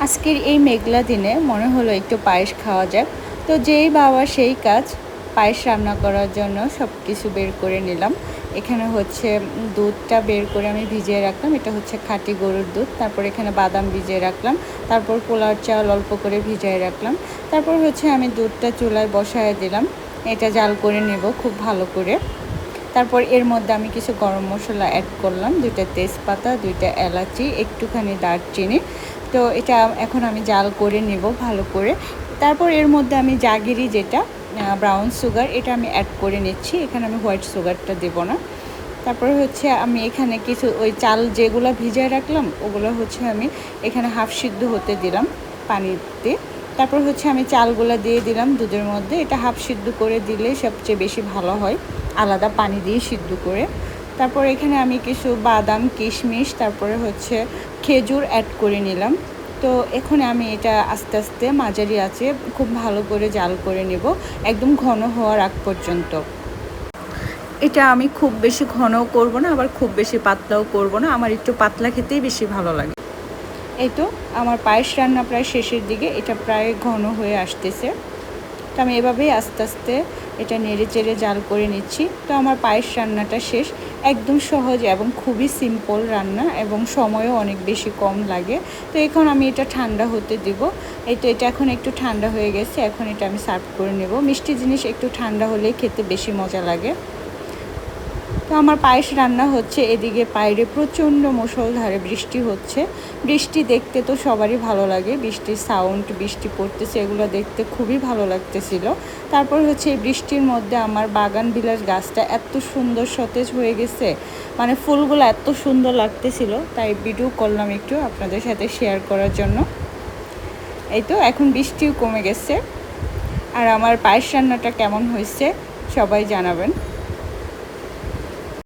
আজকের এই মেঘলা দিনে মনে হলো একটু পায়েস খাওয়া যাক। তো যেই বাবা সেই কাজ, পায়েস রান্না করার জন্য সব কিছু বের করে নিলাম। এখানে হচ্ছে দুধটা বের করে আমি ভিজিয়ে রাখলাম, এটা হচ্ছে খাঁটি গরুর দুধ। তারপর এখানে বাদাম ভিজিয়ে রাখলাম, তারপর পোলাওর চাল অল্প করে ভিজিয়ে রাখলাম। তারপর হচ্ছে আমি দুধটা চুলায় বসায় দিলাম, এটা জাল করে নেব খুব ভালো করে। তারপর এর মধ্যে আমি কিছু গরম মশলা অ্যাড করলাম, 2টা তেজপাতা, 2টা এলাচি, একটুখানি দারচিনি। তো এটা এখন আমি জাল করে নেব ভালো করে। তারপর এর মধ্যে আমি জাগিরি, যেটা ব্রাউন সুগার, এটা আমি অ্যাড করে নিচ্ছি। এখানে আমি হোয়াইট সুগারটা দেব না। তারপরে হচ্ছে আমি এখানে কিছু ওই চাল যেগুলো ভিজিয়ে রাখলাম ওগুলো হচ্ছে আমি এখানে হাফ সিদ্ধ হতে দিলাম পানিতে। তারপর হচ্ছে আমি চালগুলো দিয়ে দিলাম দুধের মধ্যে। এটা হাফ সিদ্ধ করে দিলে সবচেয়ে বেশি ভালো হয়, আলাদা পানি দিয়ে সিদ্ধ করে। তারপর এখানে আমি কিছু বাদাম, কিশমিশ, তারপরে হচ্ছে খেজুর অ্যাড করে নিলাম। তো এখন আমি এটা আস্তে আস্তে মাঝারি আঁচে খুব ভালো করে জাল করে নেব, একদম ঘন হওয়ার আগ পর্যন্ত। এটা আমি খুব বেশি ঘনও করব না, আবার খুব বেশি পাতলাও করব না, আমার একটু পাতলা খেতেই বেশি ভালো লাগে। এই তো আমার পায়েস রান্না প্রায় শেষের দিকে, এটা প্রায় ঘন হয়ে আসতেছে। তো আমি এভাবেই আস্তে আস্তে এটা নেড়ে চেড়ে জাল করে নিচ্ছি। তো আমার পায়েস রান্নাটা শেষ, একদম সহজ এবং খুবই সিম্পল রান্না, এবং সময়ও অনেক বেশি কম লাগে। তো এখন আমি এটা ঠান্ডা হতে দিব। এই তো এটা এখন একটু ঠান্ডা হয়ে গেছে, এখন এটা আমি সার্ভ করে নেব। মিষ্টি জিনিস একটু ঠান্ডা হলেই খেতে বেশি মজা লাগে। তো আমার পায়েস রান্না হচ্ছে, এদিকে বাইরে প্রচণ্ড মুষলধারে বৃষ্টি হচ্ছে। বৃষ্টি দেখতে তো সবারই ভালো লাগে, বৃষ্টির সাউন্ড, বৃষ্টি পড়তেছে, এগুলো দেখতে খুবই ভালো লাগতেছিল। তারপর হচ্ছে এই বৃষ্টির মধ্যে আমার বাগান বিলাস গাছটা এত সুন্দর সতেজ হয়ে গেছে, মানে ফুলগুলো এত সুন্দর লাগতেছিল, তাই ভিডিও করলাম একটু আপনাদের সাথে শেয়ার করার জন্য। এই তো এখন বৃষ্টিও কমে গেছে। আর আমার পায়েস রান্নাটা কেমন হয়েছে সবাই জানাবেন।